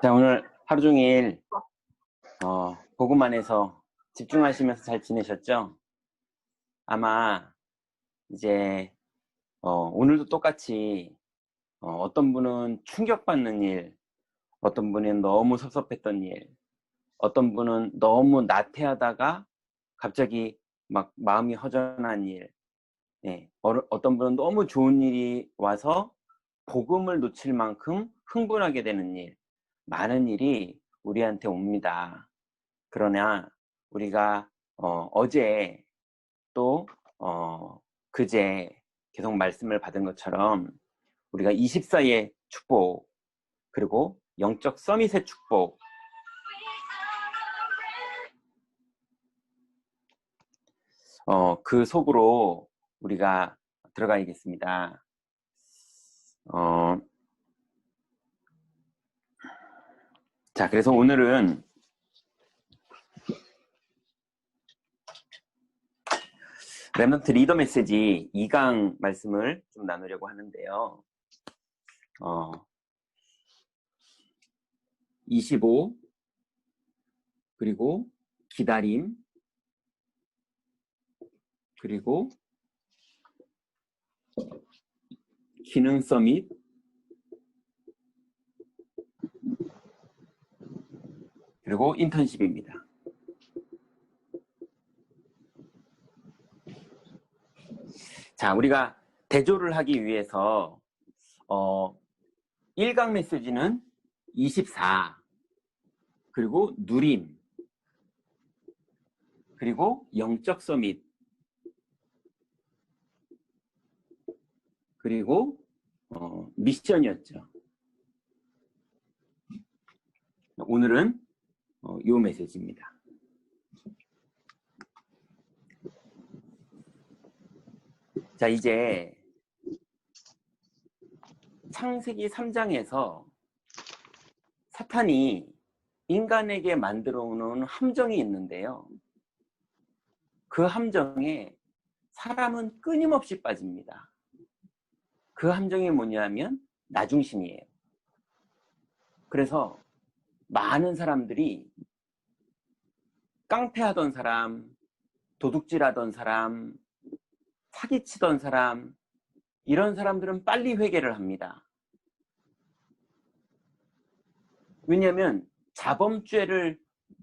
자, 오늘 하루 종일 보고만 해서 집중하시면서 잘 지내셨죠? 아마 이제 오늘도 똑같이 어떤 분은 충격받는 일, 어떤 분은 너무 섭섭했던 일, 어떤 분은 너무 나태하다가 갑자기 막 마음이 허전한 일, 어떤 분은 너무 좋은 일이 와서 복음을 놓칠 만큼 흥분하게 되는 일, 많은 일이 우리한테 옵니다. 그러나 우리가 어제 또 그제 계속 말씀을 받은 것처럼 우리가 24의 축복, 그리고 영적 서밋의 축복, 그 속으로 우리가 들어가야겠습니다. 자, 그래서 오늘은 렘넌트 리더 메시지 2강 말씀을 좀 나누려고 하는데요. 25, 그리고 기다림, 그리고 기능 서밋, 그리고 인턴십입니다. 자, 우리가 대조를 하기 위해서 1강 메시지는 24, 그리고 누림, 그리고 영적 서밋, 그리고 미션이었죠. 오늘은 이 메시지입니다. 자, 이제 창세기 3장에서 사탄이 인간에게 만들어 놓은 함정이 있는데요. 그 함정에 사람은 끊임없이 빠집니다. 그 함정이 뭐냐면 나중심이에요. 그래서 많은 사람들이 깡패하던 사람, 도둑질하던 사람, 사기치던 사람, 이런 사람들은 빨리 회개를 합니다. 왜냐하면 자범죄를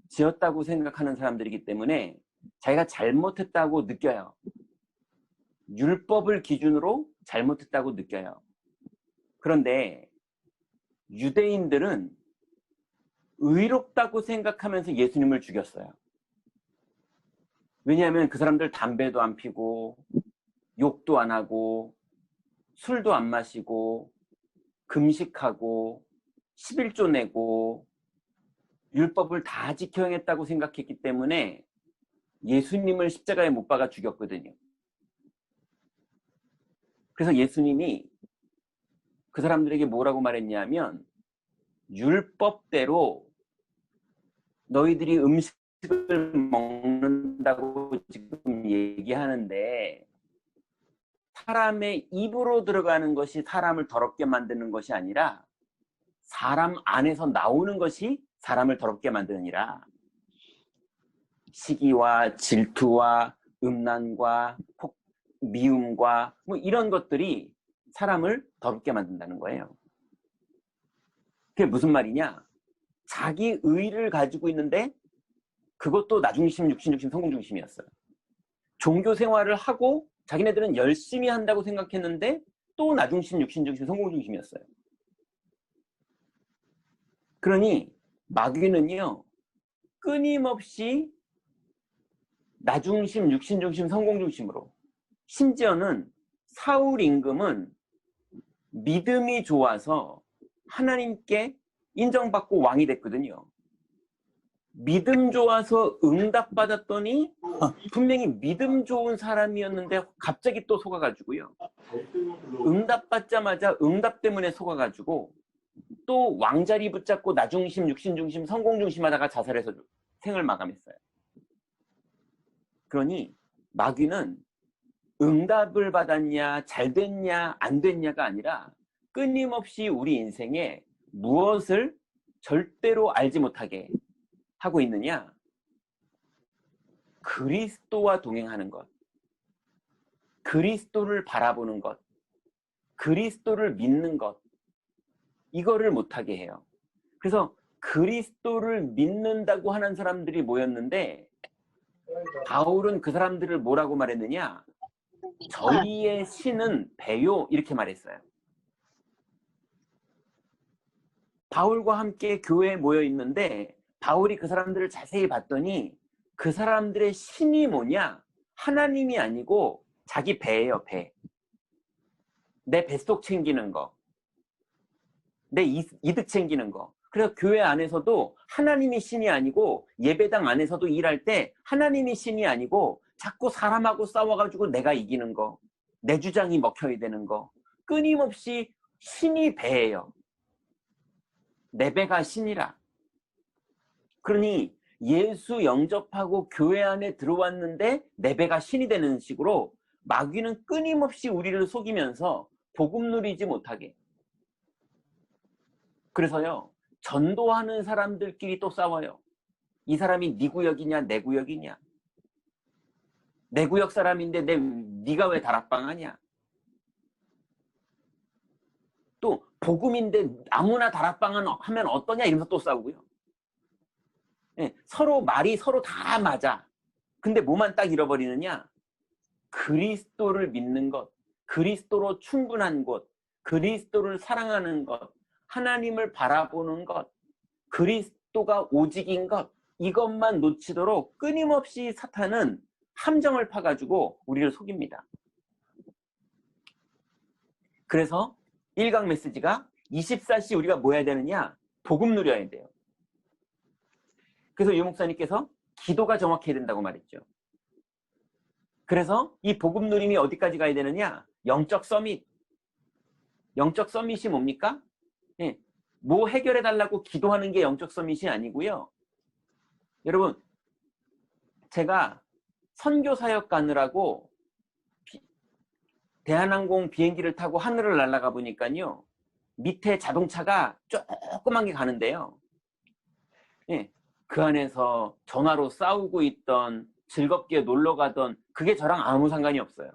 지었다고 생각하는 사람들이기 때문에 자기가 잘못했다고 느껴요. 율법을 기준으로 잘못했다고 느껴요. 그런데 유대인들은 의롭다고 생각하면서 예수님을 죽였어요. 왜냐하면 그 사람들 담배도 안 피고 욕도 안 하고 술도 안 마시고 금식하고 11조 내고 율법을 다 지켜 행했다고 생각했기 때문에 예수님을 십자가에 못 박아 죽였거든요. 그래서 예수님이 그 사람들에게 뭐라고 말했냐면 율법대로 너희들이 음식을 먹는다고 지금 얘기하는데 사람의 입으로 들어가는 것이 사람을 더럽게 만드는 것이 아니라 사람 안에서 나오는 것이 사람을 더럽게 만드느니라. 시기와 질투와 음란과 미움과 뭐 이런 것들이 사람을 더럽게 만든다는 거예요. 그게 무슨 말이냐? 자기 의를 가지고 있는데 그것도 나중심, 육신중심, 성공중심이었어요. 종교 생활을 하고 자기네들은 열심히 한다고 생각했는데 또 나중심, 육신중심, 성공중심이었어요. 그러니 마귀는요, 끊임없이 나중심, 육신중심, 성공중심으로, 심지어는 사울 임금은 믿음이 좋아서 하나님께 인정받고 왕이 됐거든요. 믿음 좋아서 응답받았더니 분명히 믿음 좋은 사람이었는데 갑자기 또 속아가지고요. 응답받자마자 응답 때문에 속아가지고 또 왕자리 붙잡고 나중심, 육신중심, 성공중심 하다가 자살해서 생을 마감했어요. 그러니 마귀는 응답을 받았냐, 잘 됐냐, 안 됐냐가 아니라 끊임없이 우리 인생에 무엇을 절대로 알지 못하게 하고 있느냐? 그리스도와 동행하는 것, 그리스도를 바라보는 것, 그리스도를 믿는 것, 이거를 못하게 해요. 그래서 그리스도를 믿는다고 하는 사람들이 모였는데 바울은 그 사람들을 뭐라고 말했느냐? 저희의 신은 배요, 이렇게 말했어요. 바울과 함께 교회에 모여 있는데 바울이 그 사람들을 자세히 봤더니 그 사람들의 신이 뭐냐? 하나님이 아니고 자기 배예요, 배. 내 뱃속 챙기는 거, 내 이득 챙기는 거. 그래서 교회 안에서도 하나님이 신이 아니고, 예배당 안에서도 일할 때 하나님이 신이 아니고 자꾸 사람하고 싸워가지고 내가 이기는 거, 내 주장이 먹혀야 되는 거, 끊임없이 신이 배예요. 내 배가 신이라. 그러니 예수 영접하고 교회 안에 들어왔는데 내 배가 신이 되는 식으로 마귀는 끊임없이 우리를 속이면서 복음 누리지 못하게. 그래서요, 전도하는 사람들끼리 또 싸워요. 이 사람이 네 구역이냐 내 구역이냐. 내 구역 사람인데 네가 왜 다락방하냐. 또 복음인데 아무나 다락방은 하면 어떠냐 이러면서 또 싸우고요. 네, 서로 말이 서로 다 맞아. 근데 뭐만 딱 잃어버리느냐? 그리스도를 믿는 것, 그리스도로 충분한 것, 그리스도를 사랑하는 것, 하나님을 바라보는 것, 그리스도가 오직인 것, 이것만 놓치도록 끊임없이 사탄은 함정을 파가지고 우리를 속입니다. 그래서 1강 메시지가 24시 우리가 뭐 해야 되느냐? 복음 누려야 돼요. 그래서 유 목사님께서 기도가 정확해야 된다고 말했죠. 그래서 이 복음 누림이 어디까지 가야 되느냐? 영적 서밋. 영적 서밋이 뭡니까? 네, 뭐 해결해달라고 기도하는 게 영적 서밋이 아니고요. 여러분, 제가 선교 사역 가느라고 대한항공 비행기를 타고 하늘을 날아가 보니까요, 밑에 자동차가 조그만 게 가는데요. 네, 그 안에서 전화로 싸우고 있던, 즐겁게 놀러 가던, 그게 저랑 아무 상관이 없어요.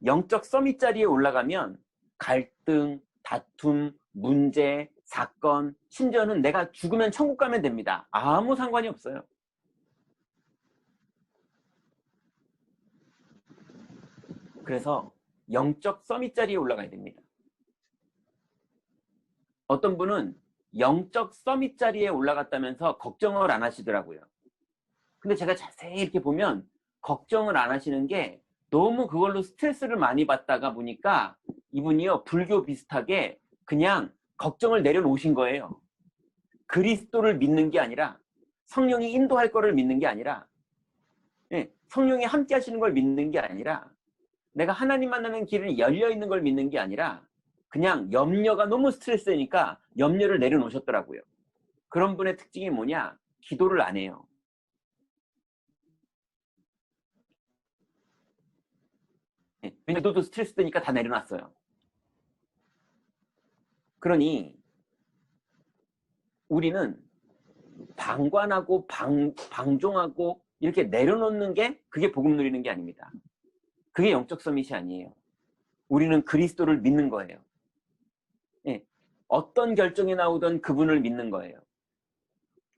영적 서밋 자리에 올라가면 갈등, 다툼, 문제, 사건, 심지어는 내가 죽으면 천국 가면 됩니다. 아무 상관이 없어요. 그래서 영적 서밋 자리에 올라가야 됩니다. 어떤 분은 영적 서밋 자리에 올라갔다면서 걱정을 안 하시더라고요. 근데 제가 자세히 이렇게 보면 걱정을 안 하시는 게 너무 그걸로 스트레스를 많이 받다가 보니까 이분이요, 불교 비슷하게 그냥 걱정을 내려놓으신 거예요. 그리스도를 믿는 게 아니라, 성령이 인도할 거를 믿는 게 아니라, 성령이 함께 하시는 걸 믿는 게 아니라, 내가 하나님 만나는 길이 열려 있는 걸 믿는 게 아니라 그냥 염려가 너무 스트레스니까 염려를 내려놓으셨더라고요. 그런 분의 특징이 뭐냐? 기도를 안 해요. 왜냐면 기도도 스트레스 되니까 다 내려놨어요. 그러니 우리는 방관하고 방종하고 이렇게 내려놓는 게, 그게 복음 누리는 게 아닙니다. 그게 영적 서밋이 아니에요. 우리는 그리스도를 믿는 거예요. 어떤 결정이 나오든 그분을 믿는 거예요.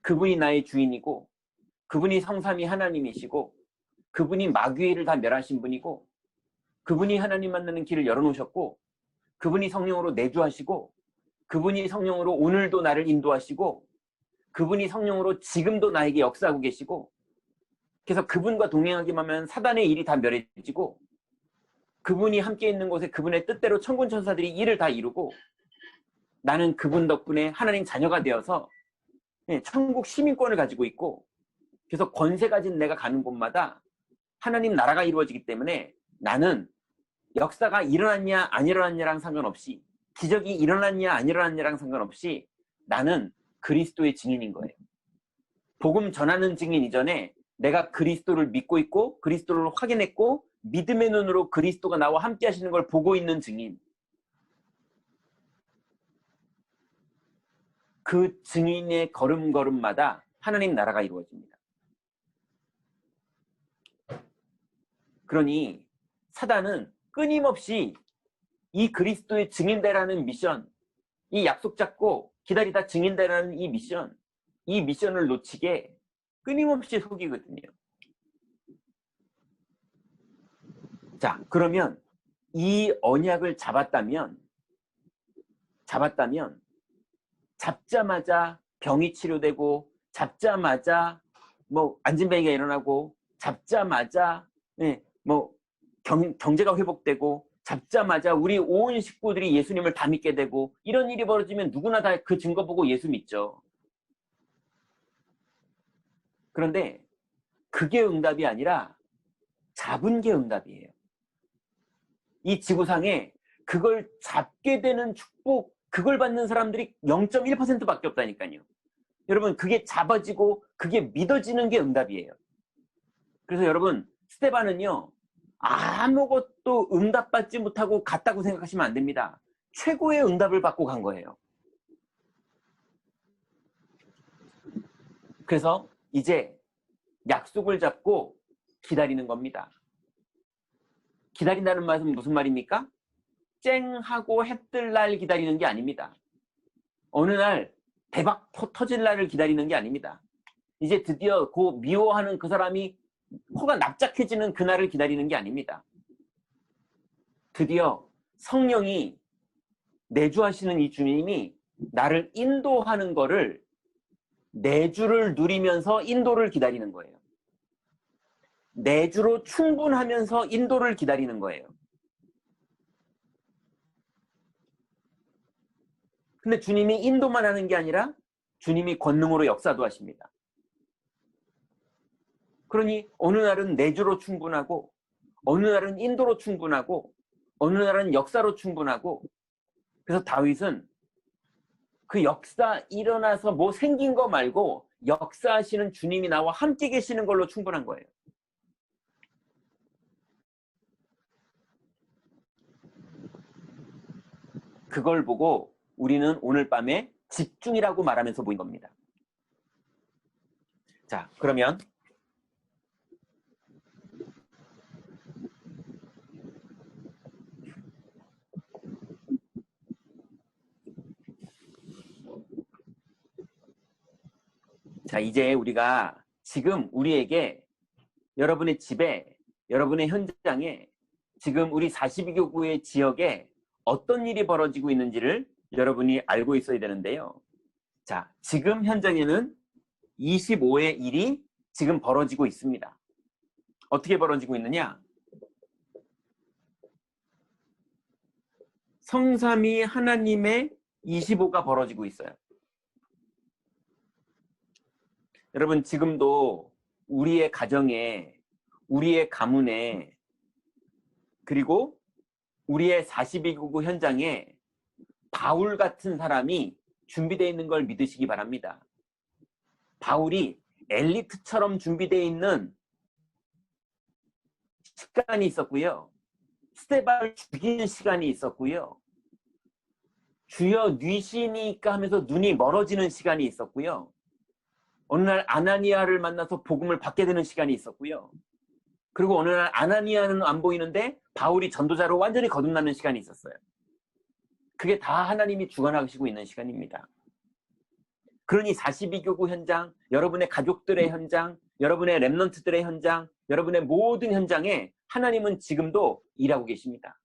그분이 나의 주인이고, 그분이 성삼위 하나님이시고, 그분이 마귀를 다 멸하신 분이고, 그분이 하나님 만나는 길을 열어놓으셨고, 그분이 성령으로 내주하시고, 그분이 성령으로 오늘도 나를 인도하시고, 그분이 성령으로 지금도 나에게 역사하고 계시고, 그래서 그분과 동행하기만 하면 사단의 일이 다 멸해지고, 그분이 함께 있는 곳에 그분의 뜻대로 천군 천사들이 일을 다 이루고, 나는 그분 덕분에 하나님 자녀가 되어서 천국 시민권을 가지고 있고, 그래서 권세 가진 내가 가는 곳마다 하나님 나라가 이루어지기 때문에 나는 역사가 일어났냐 안 일어났냐랑 상관없이, 기적이 일어났냐 안 일어났냐랑 상관없이 나는 그리스도의 증인인 거예요. 복음 전하는 증인 이전에 내가 그리스도를 믿고 있고, 그리스도를 확인했고, 믿음의 눈으로 그리스도가 나와 함께 하시는 걸 보고 있는 증인. 그 증인의 걸음걸음마다 하나님 나라가 이루어집니다. 그러니 사단은 끊임없이 이 그리스도의 증인되라는 미션, 이 약속 잡고 기다리다 증인되라는 이 미션을 놓치게 끊임없이 속이거든요. 자, 그러면 이 언약을 잡았다면 잡자마자 병이 치료되고, 잡자마자 뭐 안진뱅이가 일어나고, 잡자마자 뭐 경제가 회복되고, 잡자마자 우리 온 식구들이 예수님을 다 믿게 되고, 이런 일이 벌어지면 누구나 다 그 증거 보고 예수 믿죠. 그런데 그게 응답이 아니라 잡은 게 응답이에요. 이 지구상에 그걸 잡게 되는 축복, 그걸 받는 사람들이 0.1%밖에 없다니까요. 여러분, 그게 잡아지고 그게 믿어지는 게 응답이에요. 그래서 여러분, 스데반은요, 아무것도 응답받지 못하고 갔다고 생각하시면 안 됩니다. 최고의 응답을 받고 간 거예요. 그래서 이제 약속을 잡고 기다리는 겁니다. 기다린다는 말은 무슨 말입니까? 쨍하고 해 뜰 날 기다리는 게 아닙니다. 어느 날 대박 터질 날을 기다리는 게 아닙니다. 이제 드디어 그 미워하는 그 사람이 코가 납작해지는 그날을 기다리는 게 아닙니다. 드디어 성령이 내주하시는 이 주님이 나를 인도하는 거를, 내주를 누리면서 인도를 기다리는 거예요. 내주로 충분하면서 인도를 기다리는 거예요. 근데 주님이 인도만 하는 게 아니라 주님이 권능으로 역사도 하십니다. 그러니 어느 날은 내주로 충분하고, 어느 날은 인도로 충분하고, 어느 날은 역사로 충분하고. 그래서 다윗은 그 역사 일어나서 뭐 생긴 거 말고 역사하시는 주님이 나와 함께 계시는 걸로 충분한 거예요. 그걸 보고 우리는 오늘 밤에 집중이라고 말하면서 보인 겁니다. 자, 그러면 자, 이제 우리가 지금 우리에게, 여러분의 집에, 여러분의 현장에, 지금 우리 42교구의 지역에 어떤 일이 벌어지고 있는지를 여러분이 알고 있어야 되는데요. 자, 지금 현장에는 25의 일이 지금 벌어지고 있습니다. 어떻게 벌어지고 있느냐? 성삼위 하나님의 25가 벌어지고 있어요. 여러분, 지금도 우리의 가정에, 우리의 가문에, 그리고 우리의 42교구 현장에 바울 같은 사람이 준비되어 있는 걸 믿으시기 바랍니다. 바울이 엘리트처럼 준비되어 있는 시간이 있었고요. 스데반을 죽이는 시간이 있었고요. 주여 뉘시니까 하면서 눈이 멀어지는 시간이 있었고요. 어느 날 아나니아를 만나서 복음을 받게 되는 시간이 있었고요. 그리고 어느 날 아나니아는 안 보이는데 바울이 전도자로 완전히 거듭나는 시간이 있었어요. 그게 다 하나님이 주관하시고 있는 시간입니다. 그러니 42교구 현장, 여러분의 가족들의 현장, 여러분의 렘넌트들의 현장, 여러분의 모든 현장에 하나님은 지금도 일하고 계십니다.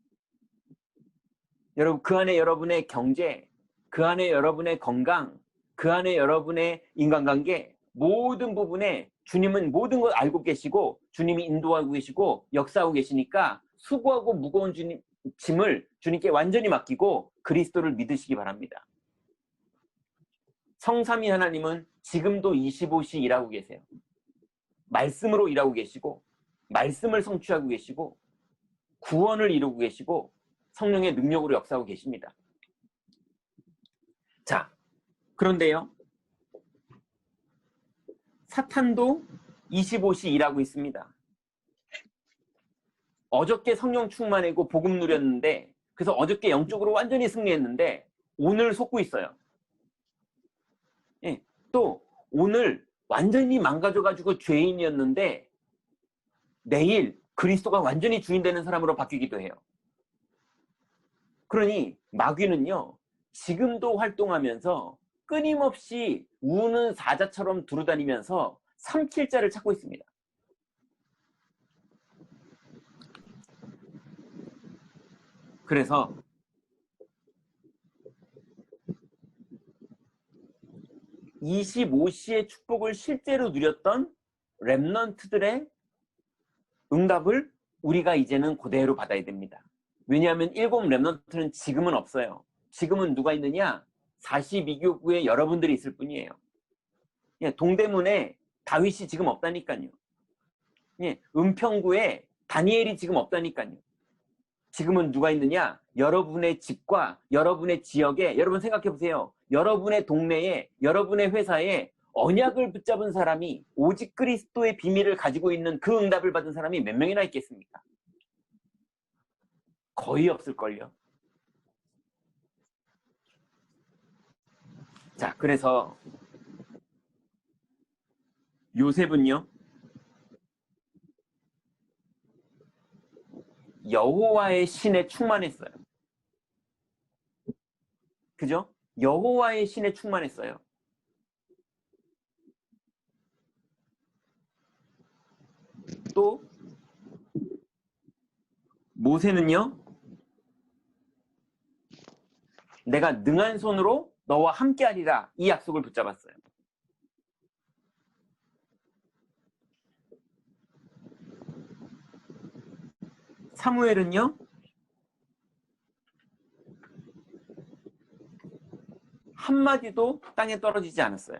여러분, 그 안에 여러분의 경제, 그 안에 여러분의 건강, 그 안에 여러분의 인간관계, 모든 부분에 주님은 모든 걸 알고 계시고 주님이 인도하고 계시고 역사하고 계시니까 수고하고 무거운 짐을 주님께 완전히 맡기고 그리스도를 믿으시기 바랍니다. 성삼위 하나님은 지금도 25시 일하고 계세요. 말씀으로 일하고 계시고, 말씀을 성취하고 계시고, 구원을 이루고 계시고, 성령의 능력으로 역사하고 계십니다. 자, 그런데요, 사탄도 25시 일하고 있습니다. 어저께 성령 충만하고 복음 누렸는데, 그래서 어저께 영적으로 완전히 승리했는데 오늘 속고 있어요. 예. 또 오늘 완전히 망가져가지고 죄인이었는데 내일 그리스도가 완전히 주인 되는 사람으로 바뀌기도 해요. 그러니 마귀는요, 지금도 활동하면서 끊임없이 우는 사자처럼 두루다니면서 삼킬 자를 찾고 있습니다. 그래서 25시의 축복을 실제로 누렸던 렘넌트들의 응답을 우리가 이제는 그대로 받아야 됩니다. 왜냐하면 7 렘넌트는 지금은 없어요. 지금은 누가 있느냐? 42교구에 여러분들이 있을 뿐이에요. 예, 동대문에 다윗이 지금 없다니까요. 예, 은평구에 다니엘이 지금 없다니까요. 지금은 누가 있느냐? 여러분의 집과 여러분의 지역에, 여러분 생각해 보세요. 여러분의 동네에, 여러분의 회사에 언약을 붙잡은 사람이, 오직 그리스도의 비밀을 가지고 있는 그 응답을 받은 사람이 몇 명이나 있겠습니까? 거의 없을걸요. 자, 그래서 요셉은요, 여호와의 신에 충만했어요. 그죠? 여호와의 신에 충만했어요. 또 모세는요, 내가 능한 손으로 너와 함께하리라, 이 약속을 붙잡았어요. 사무엘은요, 한마디도 땅에 떨어지지 않았어요.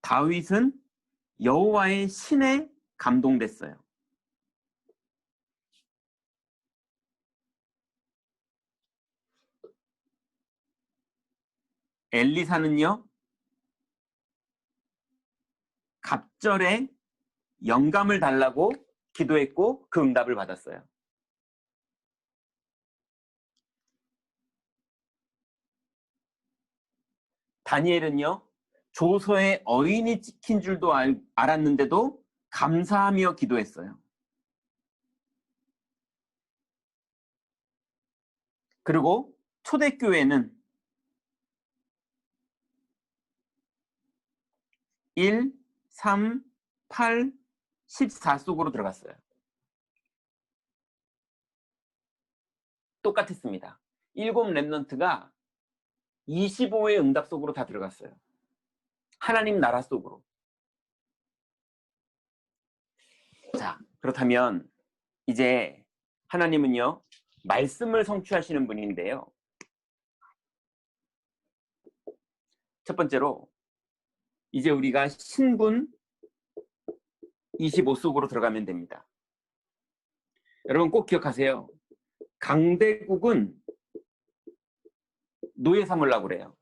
다윗은 여호와의 신에 감동됐어요. 엘리사는요, 갑절에 영감을 달라고 기도했고 그 응답을 받았어요. 다니엘은요, 조서에 어인이 찍힌 줄도 알았는데도 감사하며 기도했어요. 그리고 초대교회는 1, 3, 8, 14 속으로 들어갔어요. 똑같았습니다. 7 렘넌트가 25의 응답 속으로 다 들어갔어요. 하나님 나라 속으로. 자, 그렇다면 이제 하나님은요, 말씀을 성취하시는 분인데요. 첫 번째로 이제 우리가 신분 25 속으로 들어가면 됩니다. 여러분 꼭 기억하세요. 강대국은 노예 삼으려고 그래요.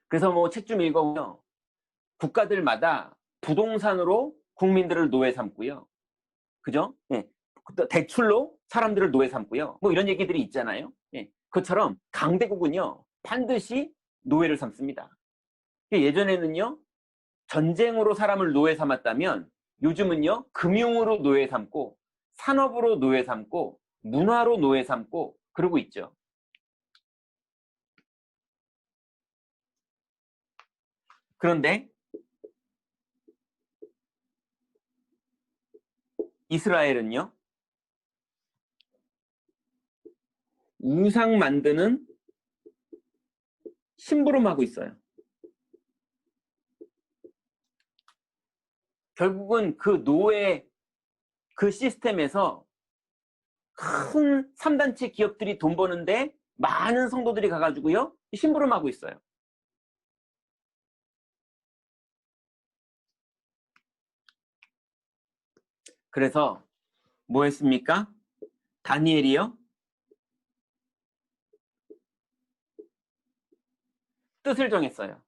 그래서 뭐 책 좀 읽어보면 국가들마다 부동산으로 국민들을 노예 삼고요. 그죠? 예. 대출로 사람들을 노예 삼고요. 뭐 이런 얘기들이 있잖아요. 예. 그것처럼 강대국은요, 반드시 노예를 삼습니다. 예전에는요, 전쟁으로 사람을 노예 삼았다면 요즘은요, 금융으로 노예 삼고 산업으로 노예 삼고 문화로 노예 삼고 그러고 있죠. 그런데 이스라엘은요, 우상 만드는 심부름하고 있어요. 결국은 그 노예 그 시스템에서 큰 3단체 기업들이 돈 버는데 많은 성도들이 가가지고요, 심부름하고 있어요. 그래서 뭐 했습니까? 다니엘이요, 뜻을 정했어요.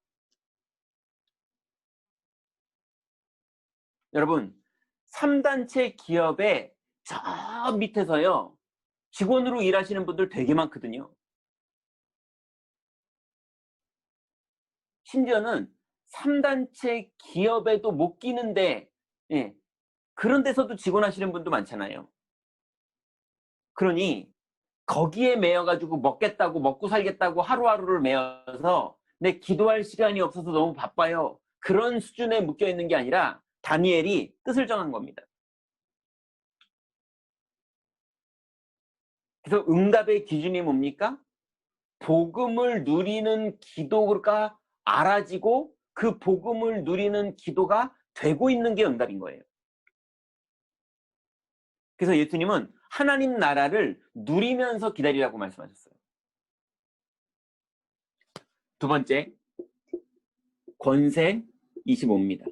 여러분, 3단체 기업의 저 밑에서요, 직원으로 일하시는 분들 되게 많거든요. 심지어는 3단체 기업에도 못 끼는데, 예, 그런 데서도 직원 하시는 분도 많잖아요. 그러니 거기에 매여가지고 먹겠다고, 먹고 살겠다고 하루하루를 매여서 내 기도할 시간이 없어서 너무 바빠요, 그런 수준에 묶여 있는 게 아니라 다니엘이 뜻을 정한 겁니다. 그래서 응답의 기준이 뭡니까? 복음을 누리는 기도가 알아지고 그 복음을 누리는 기도가 되고 있는 게 응답인 거예요. 그래서 예수님은 하나님 나라를 누리면서 기다리라고 말씀하셨어요. 두 번째, 권세 25입니다.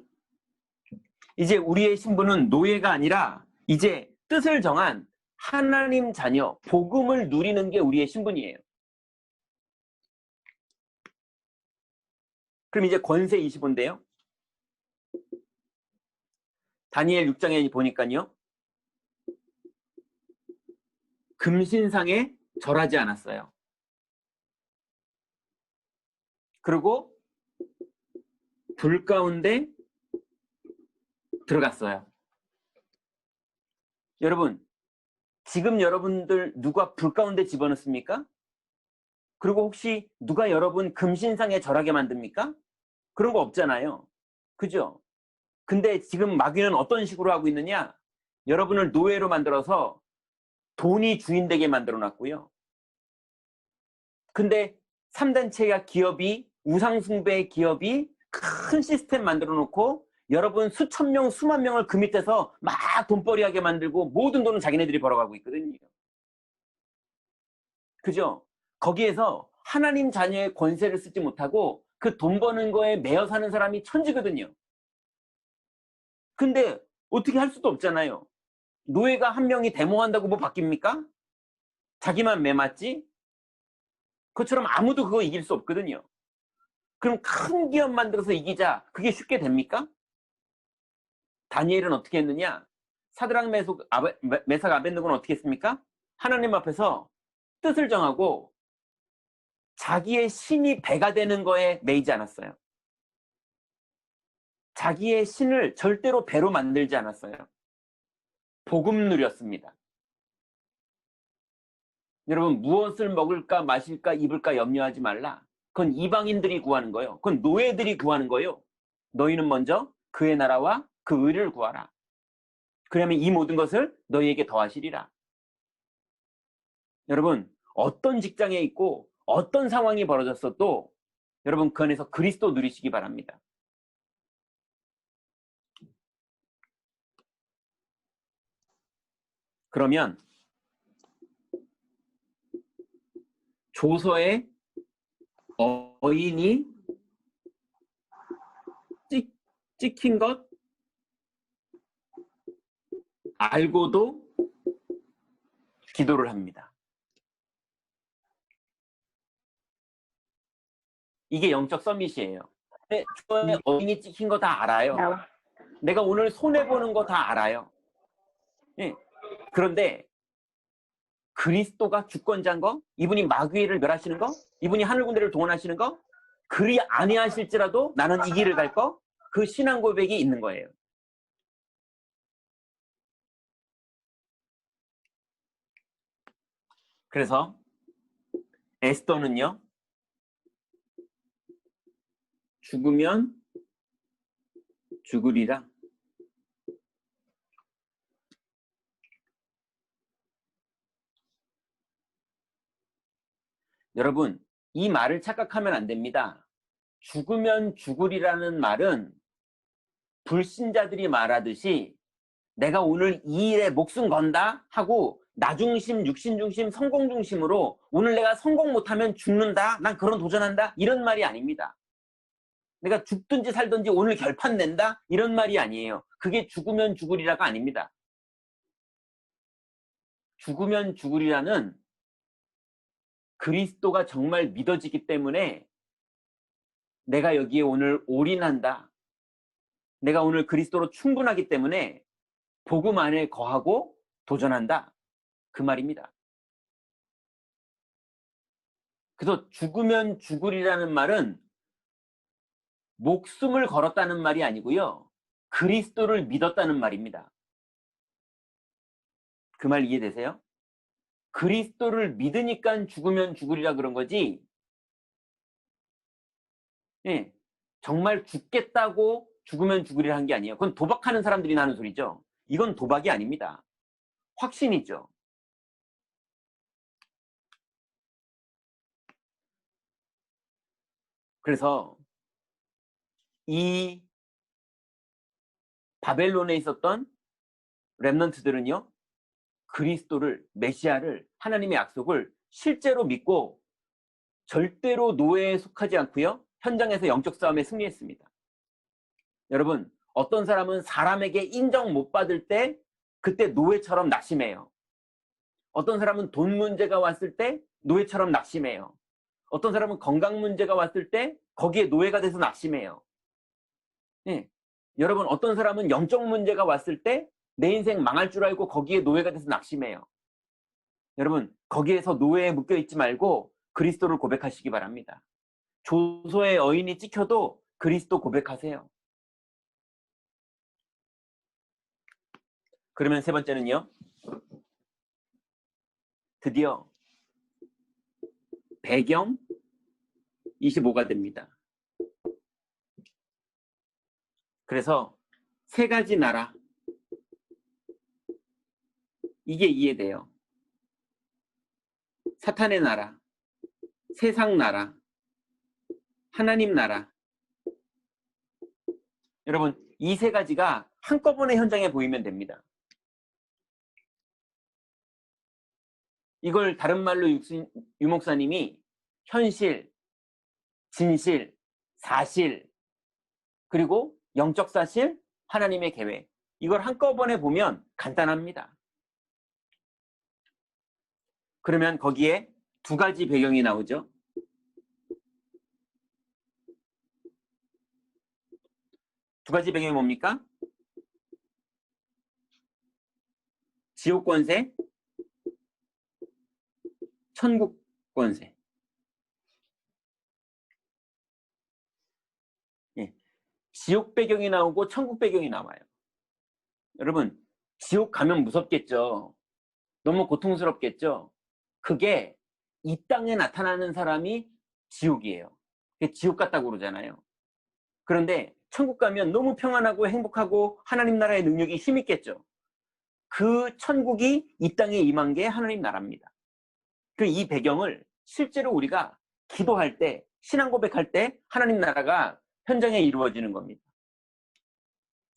이제 우리의 신분은 노예가 아니라 이제 뜻을 정한 하나님 자녀, 복음을 누리는 게 우리의 신분이에요. 그럼 이제 권세 25인데요. 다니엘 6장에 보니까요, 금신상에 절하지 않았어요. 그리고 불 가운데 들어갔어요. 여러분, 지금 여러분들 누가 불 가운데 집어넣습니까? 그리고 혹시 누가 여러분 금신상에 절하게 만듭니까? 그런 거 없잖아요. 그죠? 근데 지금 마귀는 어떤 식으로 하고 있느냐? 여러분을 노예로 만들어서 돈이 주인 되게 만들어 놨고요. 근데 3단체가 기업이, 우상숭배의 기업이 큰 시스템 만들어 놓고 여러분 수천 명, 수만 명을 그 밑에서 막 돈벌이하게 만들고 모든 돈은 자기네들이 벌어가고 있거든요. 그죠? 거기에서 하나님 자녀의 권세를 쓰지 못하고 그 돈 버는 거에 매여 사는 사람이 천지거든요. 근데 어떻게 할 수도 없잖아요. 노예가 한 명이 데모한다고 뭐 바뀝니까? 자기만 매맞지? 그것처럼 아무도 그거 이길 수 없거든요. 그럼 큰 기업 만들어서 이기자, 그게 쉽게 됩니까? 다니엘은 어떻게 했느냐? 사드락, 메삭, 아벤느고는 어떻게 했습니까? 하나님 앞에서 뜻을 정하고 자기의 신이 배가 되는 거에 매이지 않았어요. 자기의 신을 절대로 배로 만들지 않았어요. 복음 누렸습니다. 여러분, 무엇을 먹을까 마실까 입을까 염려하지 말라. 그건 이방인들이 구하는 거예요. 그건 노예들이 구하는 거예요. 너희는 먼저 그의 나라와 그 의를 구하라. 그러면 이 모든 것을 너희에게 더하시리라. 여러분, 어떤 직장에 있고 어떤 상황이 벌어졌어도 여러분 그 안에서 그리스도 누리시기 바랍니다. 그러면 조서에 어인이 찍힌 것 알고도 기도를 합니다. 이게 영적 서밋이에요. 조서에 어인이 찍힌 거 다 알아요. 내가 오늘 손해보는 거 다 알아요. 예. 그런데 그리스도가 주권자인 거, 이분이 마귀를 멸하시는 거, 이분이 하늘군대를 동원하시는 거, 그리 아니하실지라도 나는 이 길을 갈 거, 그 신앙 고백이 있는 거예요. 그래서 에스더는요, 죽으면 죽으리라. 여러분, 이 말을 착각하면 안 됩니다. 죽으면 죽으리라는 말은 불신자들이 말하듯이 내가 오늘 이 일에 목숨 건다 하고 나중심, 육신중심, 성공중심으로 오늘 내가 성공 못하면 죽는다, 난 그런 도전한다, 이런 말이 아닙니다. 내가 죽든지 살든지 오늘 결판 낸다, 이런 말이 아니에요. 그게 죽으면 죽으리라가 아닙니다. 죽으면 죽으리라는 그리스도가 정말 믿어지기 때문에 내가 여기에 오늘 올인한다, 내가 오늘 그리스도로 충분하기 때문에 복음 안에 거하고 도전한다. 그 말입니다. 그래서 죽으면 죽으리라는 말은 목숨을 걸었다는 말이 아니고요. 그리스도를 믿었다는 말입니다. 그 말 이해되세요? 그리스도를 믿으니까 죽으면 죽으리라 그런 거지. 예, 정말 죽겠다고 죽으면 죽으리라 한 게 아니에요. 그건 도박하는 사람들이 하는 소리죠. 이건 도박이 아닙니다. 확신이죠. 그래서 이 바벨론에 있었던 렘넌트들은요, 그리스도를, 메시아를, 하나님의 약속을 실제로 믿고 절대로 노예에 속하지 않고요, 현장에서 영적 싸움에 승리했습니다. 여러분, 어떤 사람은 사람에게 인정 못 받을 때 그때 노예처럼 낙심해요. 어떤 사람은 돈 문제가 왔을 때 노예처럼 낙심해요. 어떤 사람은 건강 문제가 왔을 때 거기에 노예가 돼서 낙심해요. 예. 여러분, 어떤 사람은 영적 문제가 왔을 때 내 인생 망할 줄 알고 거기에 노예가 돼서 낙심해요. 여러분, 거기에서 노예에 묶여 있지 말고 그리스도를 고백하시기 바랍니다. 조소의 여인이 찍혀도 그리스도 고백하세요. 그러면 세 번째는요, 드디어 배경 25가 됩니다. 그래서 세 가지 나라, 이게 이해돼요. 사탄의 나라, 세상 나라, 하나님 나라. 여러분, 이 세 가지가 한꺼번에 현장에 보이면 됩니다. 이걸 다른 말로 유 목사님이 현실, 진실, 사실, 그리고 영적 사실, 하나님의 계획, 이걸 한꺼번에 보면 간단합니다. 그러면 거기에 두 가지 배경이 나오죠. 두 가지 배경이 뭡니까? 지옥 권세, 천국 권세. 예. 지옥 배경이 나오고 천국 배경이 나와요. 여러분, 지옥 가면 무섭겠죠. 너무 고통스럽겠죠. 그게 이 땅에 나타나는 사람이 지옥이에요. 그게 지옥 같다고 그러잖아요. 그런데 천국 가면 너무 평안하고 행복하고 하나님 나라의 능력이 힘있겠죠. 그 천국이 이 땅에 임한 게 하나님 나라입니다. 이 배경을 실제로 우리가 기도할 때, 신앙 고백할 때 하나님 나라가 현장에 이루어지는 겁니다.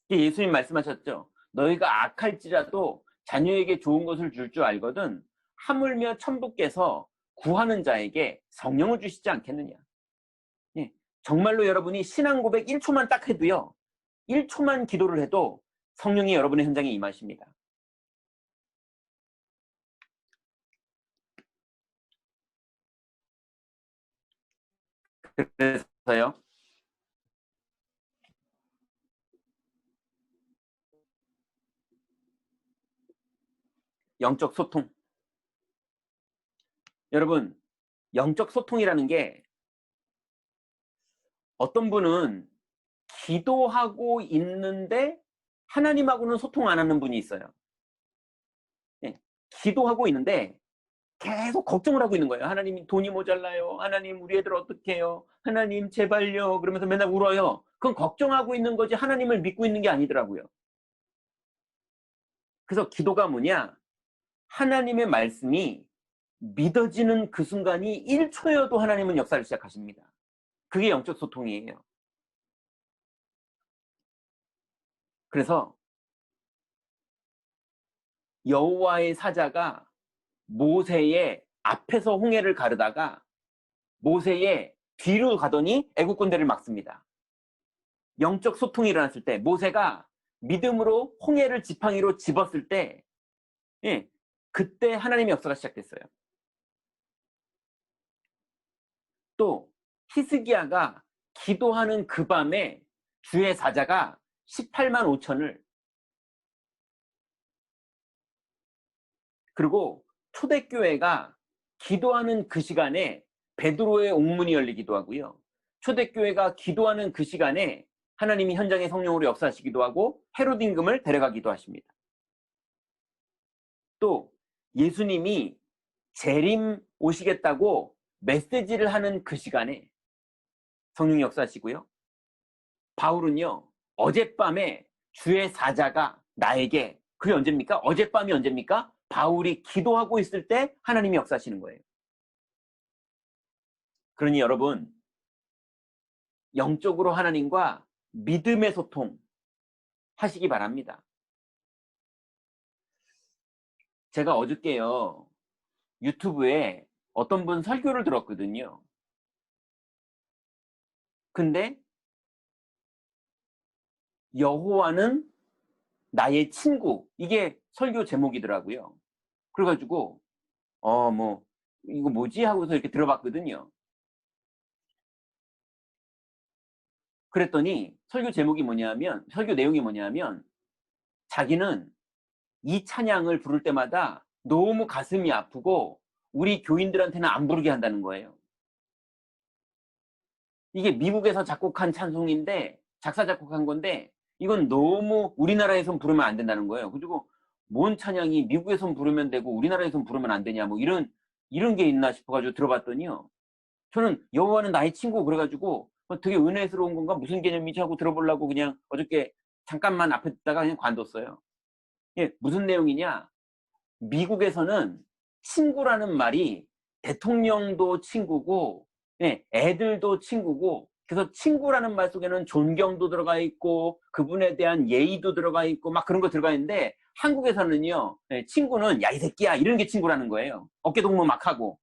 예수님 말씀하셨죠. 너희가 악할지라도 자녀에게 좋은 것을 줄 줄 알거든 하물며 천부께서 구하는 자에게 성령을 주시지 않겠느냐. 예, 정말로 여러분이 신앙 고백 1초만 딱 해도요, 1초만 기도를 해도 성령이 여러분의 현장에 임하십니다. 그래서요, 영적 소통. 여러분, 영적 소통이라는 게 어떤 분은 기도하고 있는데 하나님하고는 소통 안 하는 분이 있어요. 예, 기도하고 있는데 계속 걱정을 하고 있는 거예요. 하나님 돈이 모자라요. 하나님 우리 애들 어떻게 해요? 하나님 제발요. 그러면서 맨날 울어요. 그건 걱정하고 있는 거지 하나님을 믿고 있는 게 아니더라고요. 그래서 기도가 뭐냐? 하나님의 말씀이 믿어지는 그 순간이 1초여도 하나님은 역사를 시작하십니다. 그게 영적 소통이에요. 그래서 여호와의 사자가 모세의 앞에서 홍해를 가르다가 모세의 뒤로 가더니 애국 군대를 막습니다. 영적 소통이 일어났을 때, 모세가 믿음으로 홍해를 지팡이로 집었을 때, 예, 그때 하나님의 역사가 시작됐어요. 또 히스기야가 기도하는 그 밤에 주의 사자가 18만 5천을 그리고 초대교회가 기도하는 그 시간에 베드로의 옥문이 열리기도 하고요. 초대교회가 기도하는 그 시간에 하나님이 현장에 성령으로 역사하시기도 하고 헤롯 임금을 데려가기도 하십니다. 또 예수님이 재림 오시겠다고 메시지를 하는 그 시간에 성령이 역사하시고요. 바울은요, 어젯밤에 주의 사자가 나에게, 그게 언제입니까? 어젯밤이 언제입니까? 바울이 기도하고 있을 때 하나님이 역사하시는 거예요. 그러니 여러분, 영적으로 하나님과 믿음의 소통 하시기 바랍니다. 제가 어저께요, 유튜브에 어떤 분 설교를 들었거든요. 근데 여호와는 나의 친구, 이게 설교 제목이더라고요. 그래가지고 이거 뭐지? 하고서 이렇게 들어봤거든요. 그랬더니 설교 내용이 뭐냐면 자기는 이 찬양을 부를 때마다 너무 가슴이 아프고 우리 교인들한테는 안 부르게 한다는 거예요. 이게 미국에서 작곡한 찬송인데, 작사 작곡한 건데 이건 너무 우리나라에선 부르면 안 된다는 거예요. 그리고 뭔 찬양이 미국에선 부르면 되고 우리나라에선 부르면 안 되냐, 뭐 이런 게 있나 싶어가지고 들어봤더니요, 저는 여호와는 나의 친구 그래가지고 되게 은혜스러운 건가, 무슨 개념이지 하고 들어보려고 그냥 어저께 잠깐만 앞에 듣다가 그냥 관뒀어요. 예, 무슨 내용이냐, 미국에서는 친구라는 말이 대통령도 친구고, 예, 애들도 친구고, 그래서 친구라는 말 속에는 존경도 들어가 있고 그분에 대한 예의도 들어가 있고 막 그런 거 들어가 있는데, 한국에서는요, 예, 친구는 야 이 새끼야 이런 게 친구라는 거예요. 어깨동무 막 하고.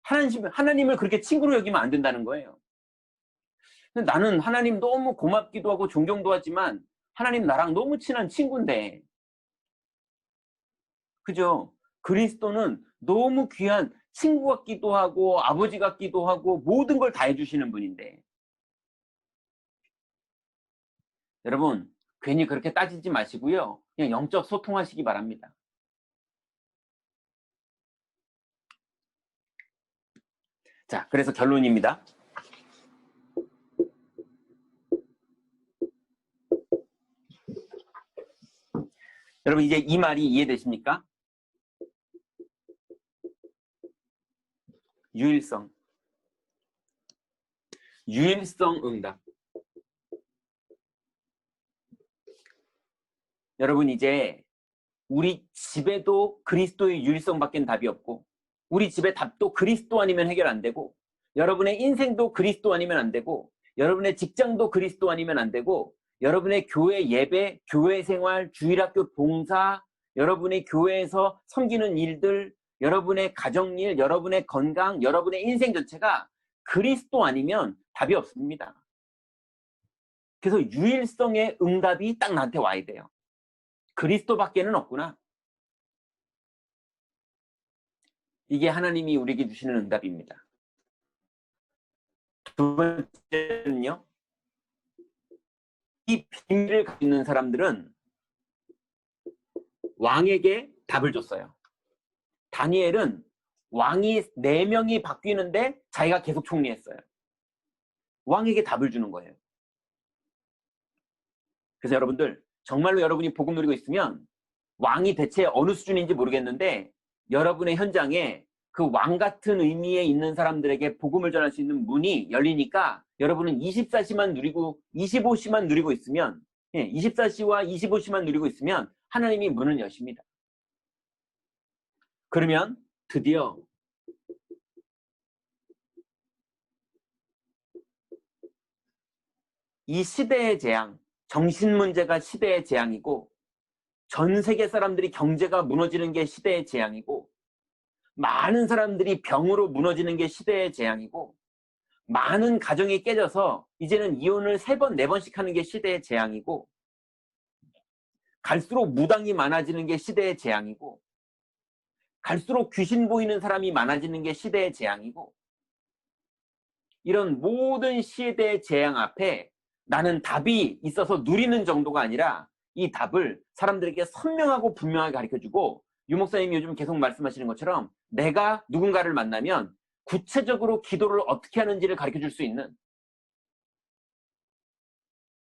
하나님을 그렇게 친구로 여기면 안 된다는 거예요. 근데 나는 하나님 너무 고맙기도 하고 존경도 하지만 하나님 나랑 너무 친한 친구인데, 그죠? 그리스도는 너무 귀한 친구 같기도 하고 아버지 같기도 하고 모든 걸 다 해주시는 분인데, 여러분 괜히 그렇게 따지지 마시고요, 그냥 영적 소통하시기 바랍니다. 자, 그래서 결론입니다. 여러분 이제 이 말이 이해되십니까? 유일성 응답. 여러분 이제 우리 집에도 그리스도의 유일성밖엔 답이 없고, 우리 집의 답도 그리스도 아니면 해결 안 되고, 여러분의 인생도 그리스도 아니면 안 되고, 여러분의 직장도 그리스도 아니면 안 되고, 여러분의 교회 예배, 교회 생활, 주일학교 봉사, 여러분의 교회에서 섬기는 일들, 여러분의 가정일, 여러분의 건강, 여러분의 인생 전체가 그리스도 아니면 답이 없습니다. 그래서 유일성의 응답이 딱 나한테 와야 돼요. 그리스도밖에는 없구나. 이게 하나님이 우리에게 주시는 응답입니다. 두 번째는요, 이 비밀을 가지고 있는 사람들은 왕에게 답을 줬어요. 다니엘은 왕이 4명이 바뀌는데 자기가 계속 총리했어요. 왕에게 답을 주는 거예요. 그래서 여러분들 정말로 여러분이 복음 누리고 있으면 왕이 대체 어느 수준인지 모르겠는데, 여러분의 현장에 그 왕 같은 의미에 있는 사람들에게 복음을 전할 수 있는 문이 열리니까, 여러분은 24시만 누리고 25시만 누리고 있으면, 24시와 25시만 누리고 있으면 하나님이 문을 여십니다. 그러면 드디어 이 시대의 재앙, 정신 문제가 시대의 재앙이고, 전 세계 사람들이 경제가 무너지는 게 시대의 재앙이고, 많은 사람들이 병으로 무너지는 게 시대의 재앙이고, 많은 가정이 깨져서 이제는 이혼을 3번, 4번씩 하는 게 시대의 재앙이고, 갈수록 무당이 많아지는 게 시대의 재앙이고, 갈수록 귀신 보이는 사람이 많아지는 게 시대의 재앙이고, 이런 모든 시대의 재앙 앞에 나는 답이 있어서 누리는 정도가 아니라 이 답을 사람들에게 선명하고 분명하게 가르쳐주고, 유 목사님이 요즘 계속 말씀하시는 것처럼 내가 누군가를 만나면 구체적으로 기도를 어떻게 하는지를 가르쳐 줄 수 있는,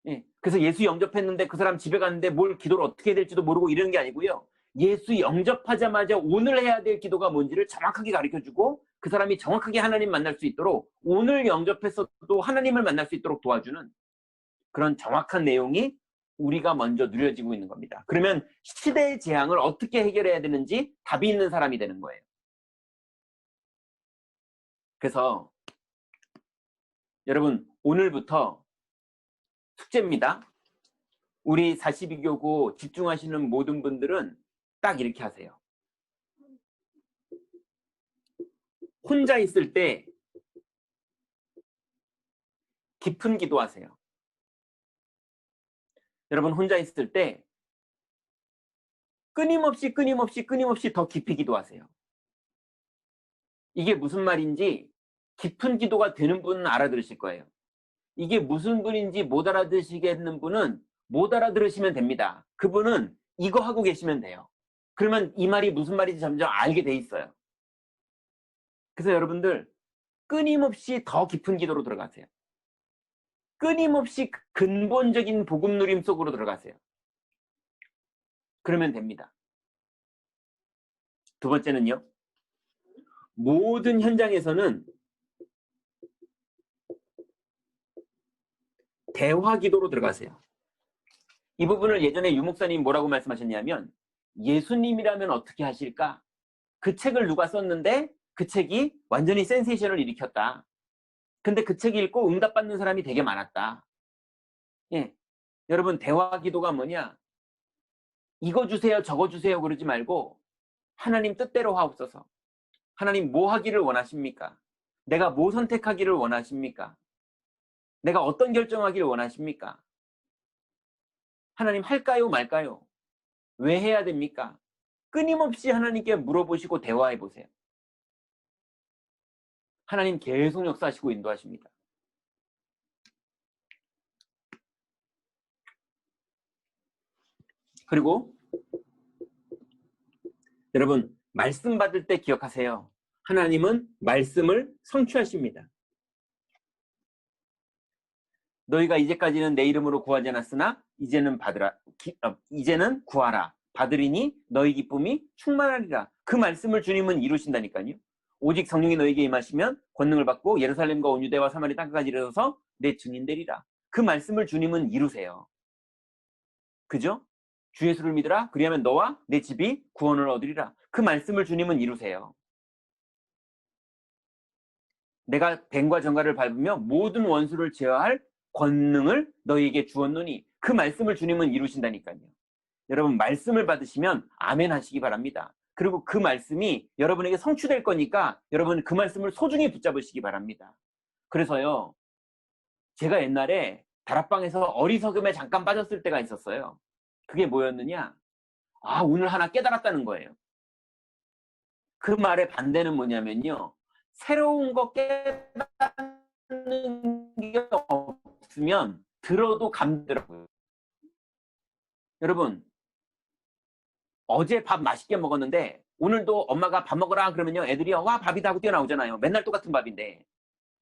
예. 그래서 예수 영접했는데 그 사람 집에 갔는데 뭘 기도를 어떻게 해야 될지도 모르고 이러는 게 아니고요. 예수 영접하자마자 오늘 해야 될 기도가 뭔지를 정확하게 가르쳐주고 그 사람이 정확하게 하나님 만날 수 있도록, 오늘 영접했어도 하나님을 만날 수 있도록 도와주는 그런 정확한 내용이 우리가 먼저 누려지고 있는 겁니다. 그러면 시대의 재앙을 어떻게 해결해야 되는지 답이 있는 사람이 되는 거예요. 그래서 여러분, 오늘부터 숙제입니다. 우리 42교구 집중하시는 모든 분들은 딱 이렇게 하세요. 혼자 있을 때 깊은 기도하세요. 여러분, 혼자 있을 때 끊임없이 더 깊이 기도하세요. 이게 무슨 말인지 깊은 기도가 되는 분은 알아들으실 거예요. 이게 무슨 분인지 못 알아들으시겠는 분은 못 알아들으시면 됩니다. 그분은 이거 하고 계시면 돼요. 그러면 이 말이 무슨 말인지 점점 알게 돼 있어요. 그래서 여러분들 끊임없이 더 깊은 기도로 들어가세요. 끊임없이 근본적인 복음 누림 속으로 들어가세요. 그러면 됩니다. 두 번째는요. 모든 현장에서는 대화 기도로 들어가세요. 이 부분을 예전에 유 목사님 뭐라고 말씀하셨냐면, 예수님이라면 어떻게 하실까? 그 책을 누가 썼는데 그 책이 완전히 센세이션을 일으켰다. 근데 그 책 읽고 응답받는 사람이 되게 많았다. 예. 여러분, 대화 기도가 뭐냐? 이거 주세요, 저거 주세요 그러지 말고 하나님 뜻대로 하옵소서. 하나님 뭐 하기를 원하십니까? 내가 뭐 선택하기를 원하십니까? 내가 어떤 결정하기를 원하십니까? 하나님 할까요, 말까요? 왜 해야 됩니까? 끊임없이 하나님께 물어보시고 대화해 보세요. 하나님 계속 역사하시고 인도하십니다. 그리고 여러분, 말씀 받을 때 기억하세요. 하나님은 말씀을 성취하십니다. 너희가 이제까지는 내 이름으로 구하지 않았으나 이제는 받으라. 이제는 구하라. 받으리니 너희 기쁨이 충만하리라. 그 말씀을 주님은 이루신다니까요. 오직 성령이 너희에게 임하시면 권능을 받고 예루살렘과 온 유대와 사마리 땅까지 이르러서 내 증인 되리라. 그 말씀을 주님은 이루세요. 그죠? 주 예수를 믿으라. 그리하면 너와 내 집이 구원을 얻으리라. 그 말씀을 주님은 이루세요. 내가 뱀과 정갈을 밟으며 모든 원수를 제어할 권능을 너희에게 주었노니, 그 말씀을 주님은 이루신다니까요. 여러분, 말씀을 받으시면 아멘 하시기 바랍니다. 그리고 그 말씀이 여러분에게 성취될 거니까 여러분 그 말씀을 소중히 붙잡으시기 바랍니다. 그래서요, 제가 옛날에 다락방에서 어리석음에 잠깐 빠졌을 때가 있었어요. 그게 뭐였느냐? 오늘 하나 깨달았다는 거예요. 그 말의 반대는 뭐냐면요, 새로운 거 깨닫는 게 없으면 들어도 감더라고요. 여러분, 어제 밥 맛있게 먹었는데 오늘도 엄마가 밥 먹으라 그러면요, 애들이 와 밥이다 하고 뛰어나오잖아요. 맨날 똑같은 밥인데.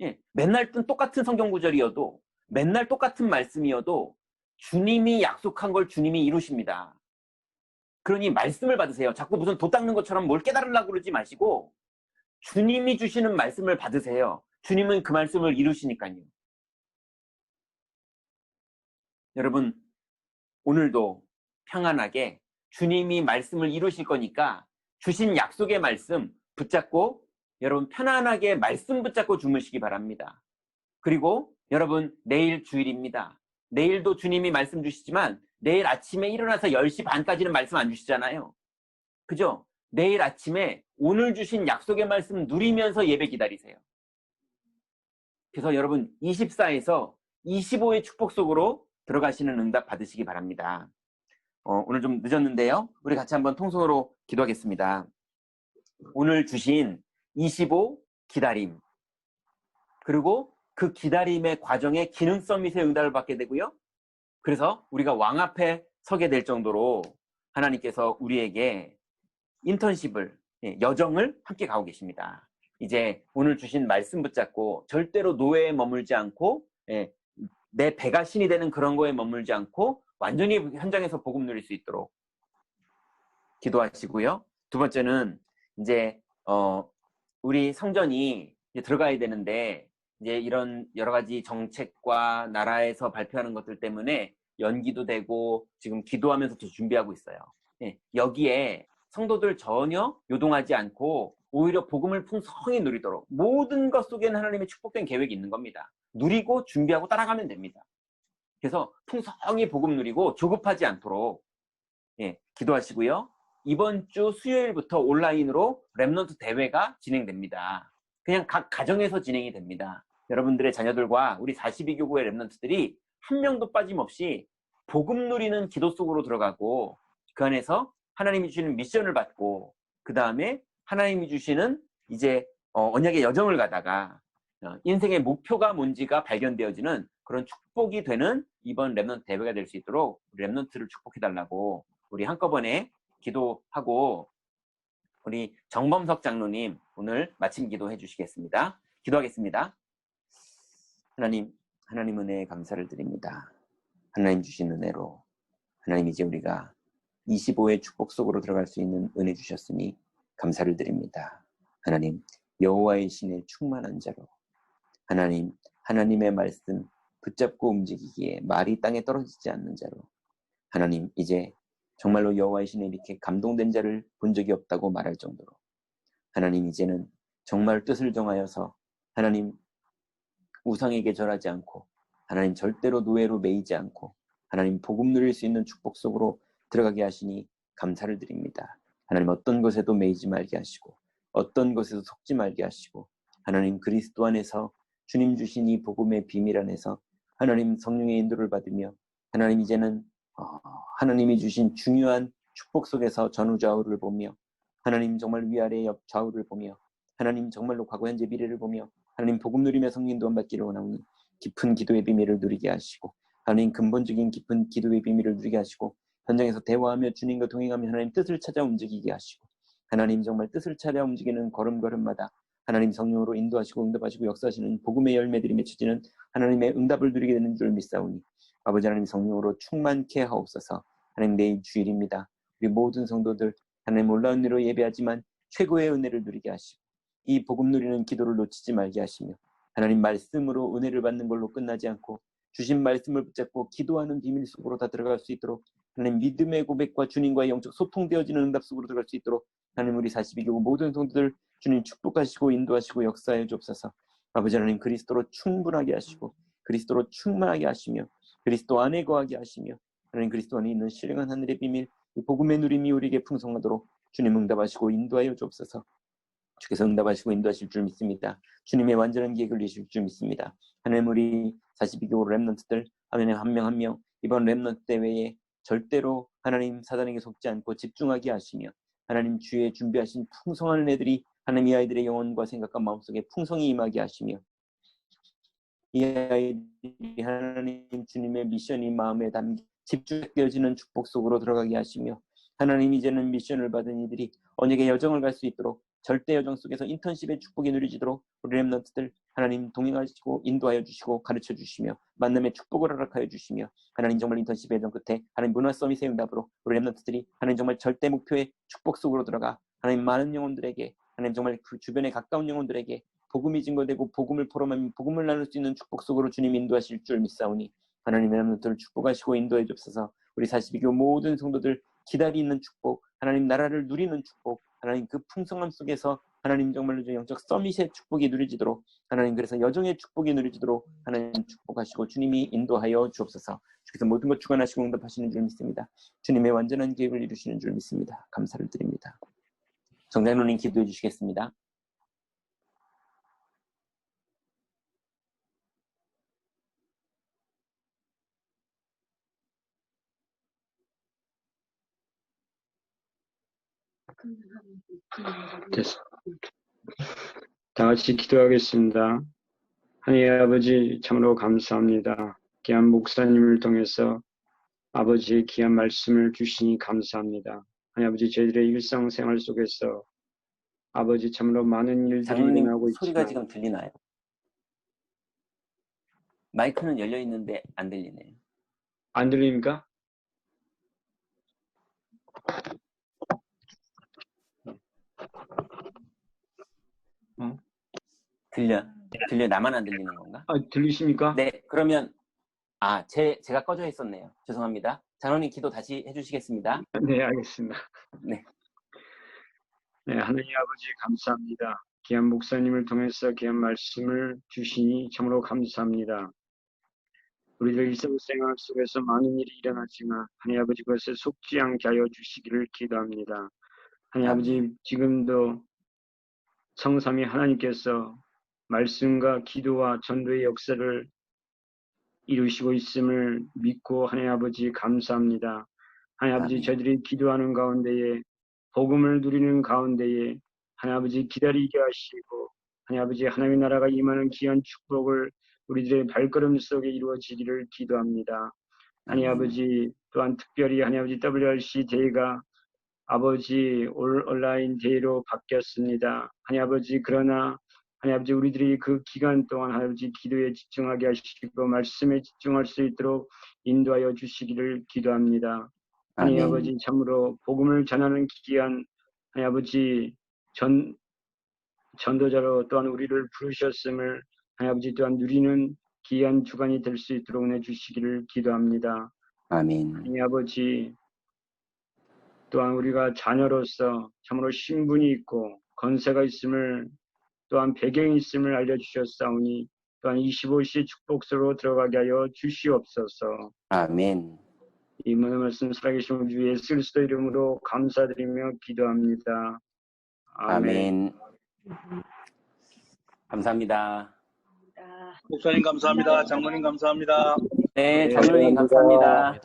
예, 맨날 똑같은 성경 구절이어도, 맨날 똑같은 말씀이어도 주님이 약속한 걸 주님이 이루십니다. 그러니 말씀을 받으세요. 자꾸 무슨 도 닦는 것처럼 뭘 깨달으려고 그러지 마시고 주님이 주시는 말씀을 받으세요. 주님은 그 말씀을 이루시니까요. 여러분, 오늘도 평안하게 주님이 말씀을 이루실 거니까 주신 약속의 말씀 붙잡고 여러분 편안하게 말씀 붙잡고 주무시기 바랍니다. 그리고 여러분, 내일 주일입니다. 내일도 주님이 말씀 주시지만 내일 아침에 일어나서 10시 반까지는 말씀 안 주시잖아요. 그죠? 내일 아침에 오늘 주신 약속의 말씀 누리면서 예배 기다리세요. 그래서 여러분 24에서 25의 축복 속으로 들어가시는 응답 받으시기 바랍니다. 오늘 좀 늦었는데요. 우리 같이 한번 통성으로 기도하겠습니다. 오늘 주신 25 기다림, 그리고 그 기다림의 과정에 기능 서밋의 응답을 받게 되고요. 그래서 우리가 왕 앞에 서게 될 정도로 하나님께서 우리에게 인턴십을, 여정을 함께 가고 계십니다. 이제 오늘 주신 말씀 붙잡고 절대로 노예에 머물지 않고 내 배가 신이 되는 그런 거에 머물지 않고 완전히 현장에서 복음 누릴 수 있도록 기도하시고요. 두 번째는 이제 우리 성전이 이제 들어가야 되는데 이제 이런 여러 가지 정책과 나라에서 발표하는 것들 때문에 연기도 되고 지금 기도하면서도 준비하고 있어요. 여기에 성도들 전혀 요동하지 않고 오히려 복음을 풍성히 누리도록 모든 것 속에는 하나님의 축복된 계획이 있는 겁니다. 누리고 준비하고 따라가면 됩니다. 그래서 풍성히 복음 누리고 조급하지 않도록 기도하시고요. 이번 주 수요일부터 온라인으로 렘넌트 대회가 진행됩니다. 그냥 각 가정에서 진행이 됩니다. 여러분들의 자녀들과 우리 42교구의 렘넌트들이 한 명도 빠짐없이 복음 누리는 기도 속으로 들어가고 그 안에서 하나님이 주시는 미션을 받고 그 다음에 하나님이 주시는 이제 언약의 여정을 가다가 인생의 목표가 뭔지가 발견되어지는 그런 축복이 되는 이번 렘넌트 대회가 될 수 있도록 우리 렘넌트를 축복해달라고 우리 한꺼번에 기도하고 우리 정범석 장로님 오늘 마침 기도해 주시겠습니다. 기도하겠습니다. 하나님 은혜에 감사를 드립니다. 하나님 주신 은혜로 하나님 이제 우리가 25의 축복 속으로 들어갈 수 있는 은혜 주셨으니 감사를 드립니다. 하나님 여호와의 신의 충만한 자로 하나님의 말씀 붙잡고 움직이기에 말이 땅에 떨어지지 않는 자로 하나님 이제 정말로 여호와의 신에 이렇게 감동된 자를 본 적이 없다고 말할 정도로 하나님 이제는 정말 뜻을 정하여서 하나님 우상에게 절하지 않고 하나님 절대로 노예로 매이지 않고 하나님 복음 누릴 수 있는 축복 속으로 들어가게 하시니 감사를 드립니다. 하나님 어떤 것에도 매이지 말게 하시고 어떤 것에도 속지 말게 하시고 하나님 그리스도 안에서 주님 주신 이 복음의 비밀 안에서 하나님 성령의 인도를 받으며 하나님 이제는 하나님이 주신 중요한 축복 속에서 전후좌우를 보며 하나님 정말 위아래 옆 좌우를 보며 하나님 정말로 과거 현재 미래를 보며 하나님 복음 누리며 성령 받기를 원하오니 깊은 기도의 비밀을 누리게 하시고 하나님 근본적인 깊은 기도의 비밀을 누리게 하시고 현장에서 대화하며 주님과 동행하며 하나님 뜻을 찾아 움직이게 하시고 하나님 정말 뜻을 찾아 움직이는 걸음걸음마다 하나님 성령으로 인도하시고 응답하시고 역사하시는 복음의 열매들이 맺혀지는 하나님의 응답을 누리게 되는 줄 믿사오니 아버지 하나님 성령으로 충만케 하옵소서. 하나님 내일 주일입니다. 우리 모든 성도들 하나님 놀라운 은혜로 예배하지만 최고의 은혜를 누리게 하시고 이 복음 누리는 기도를 놓치지 말게 하시며 하나님 말씀으로 은혜를 받는 걸로 끝나지 않고 주신 말씀을 붙잡고 기도하는 비밀 속으로 다 들어갈 수 있도록 하나님 믿음의 고백과 주님과의 영적 소통되어지는 응답 속으로 들어갈 수 있도록 하나님 우리 42교구 모든 성도들 주님 축복하시고 인도하시고 역사해 주옵소서. 아버지 하나님 그리스도로 충분하게 하시고 그리스도로 충만하게 하시며 그리스도 안에 거하게 하시며 하나님 그리스도 안에 있는 신령한 하늘의 비밀 이 복음의 누림이 우리에게 풍성하도록 주님 응답하시고 인도하여 주옵소서. 주께서 응답하시고 인도하실 줄 믿습니다. 주님의 완전한 계획을 이루실 줄 믿습니다. 하나님 우리 42교구 렘넌트들 하나님 한 명 한 명 이번 렘넌트 대회에 절대로 하나님 사단에게 속지 않고 집중하게 하시며 하나님 주의 준비하신 풍성한 은혜들이 하나님 이 아이들의 영혼과 생각과 마음속에 풍성히 임하게 하시며 이 아이들이 하나님 주님의 미션이 마음에 담겨 집중되어지는 축복 속으로 들어가게 하시며 하나님 이제는 미션을 받은 이들이 언약의 여정을 갈 수 있도록 절대 여정 속에서 인턴십의 축복이 누려지도록 우리 렘넌트들 하나님 동행하시고 인도하여 주시고 가르쳐 주시며 만남의 축복을 허락하여 주시며 하나님 정말 인턴십의 여정 끝에 하나님 문화 서밋의 응답으로 우리 렘넌트들이 하나님 정말 절대 목표의 축복 속으로 들어가 하나님 많은 영혼들에게 하나님 정말 그 주변에 가까운 영혼들에게 복음이 증거되고 복음을 포럼하며 복음을 나눌 수 있는 축복 속으로 주님 인도하실 줄 믿사오니 하나님의 렘넌트를 축복하시고 인도해 주옵소서. 우리 42교 모든 성도들 기다리는 축복 하나님 나라를 누리는 축복 하나님 그 풍성함 속에서 하나님 정말로 영적 서밋의 축복이 누려지도록 하나님 그래서 여정의 축복이 누려지도록 하나님 축복하시고 주님이 인도하여 주옵소서. 주께서 모든 것 주관하시고 응답하시는 줄 믿습니다. 주님의 완전한 계획을 이루시는 줄 믿습니다. 감사를 드립니다. 정장로님 기도해 주시겠습니다. 됐어. 다 같이 기도하겠습니다. 하나님 아버지 참으로 감사합니다. 귀한 목사님을 통해서 아버지의 귀한 말씀을 주시니 감사합니다. 하나님 아버지 저희들의 일상생활 속에서 아버지 참으로 많은 일들이 장로님 일어나고 소리가 있지만 지금 들리나요? 마이크는 열려 있는데 안 들리네요. 안 들립니까? 들려 나만 안 들리는 건가? 들리십니까? 네, 그러면 제가 꺼져 있었네요. 죄송합니다. 장로님 기도 다시 해주시겠습니다. 네, 알겠습니다. 네. 네, 하나님 아버지 감사합니다. 귀한 목사님을 통해서 귀한 말씀을 주시니 참으로 감사합니다. 우리들 일상생활 속에서 많은 일이 일어나지만 하나님 아버지 그것에 속지 않게 하여 주시기를 기도합니다. 하나님 아버지 지금도 성삼위 하나님께서 말씀과 기도와 전도의 역사를 이루시고 있음을 믿고 하나님 아버지 감사합니다. 하나님 아버지 저희들이 기도하는 가운데에 복음을 누리는 가운데에 하나님 아버지 기다리게 하시고 하나님 아버지 하나님의 나라가 임하는 귀한 축복을 우리들의 발걸음 속에 이루어지기를 기도합니다. 하나님 아버지 또한 특별히 하나님 아버지 WRC 대회가 아버지 온라인 대회로 바뀌었습니다. 하나님 아버지 그러나 하나님 아버지 우리들이 그 기간 동안 하나님 아버지 기도에 집중하게 하시고 말씀에 집중할 수 있도록 인도하여 주시기를 기도합니다. 하나님 아버지 참으로 복음을 전하는 귀한 하나님 아버지 전도자로 또한 우리를 부르셨음을 하나님 아버지 또한 누리는 귀한 주간이 될 수 있도록 내주시기를 기도합니다. 아멘. 하나님 아버지 또한 우리가 자녀로서 참으로 신분이 있고 건세가 있음을 또한 배경이 있음을 알려주셨사오니 또한 25시 축복소로 들어가게 하여 주시옵소서. 아멘. 이 모든 말씀 살아계신 우리 주 예수 그리스도 이름으로 감사드리며 기도합니다. 아멘. 감사합니다. 목사님 감사합니다. 장로님 감사합니다. 네, 장로님 감사합니다.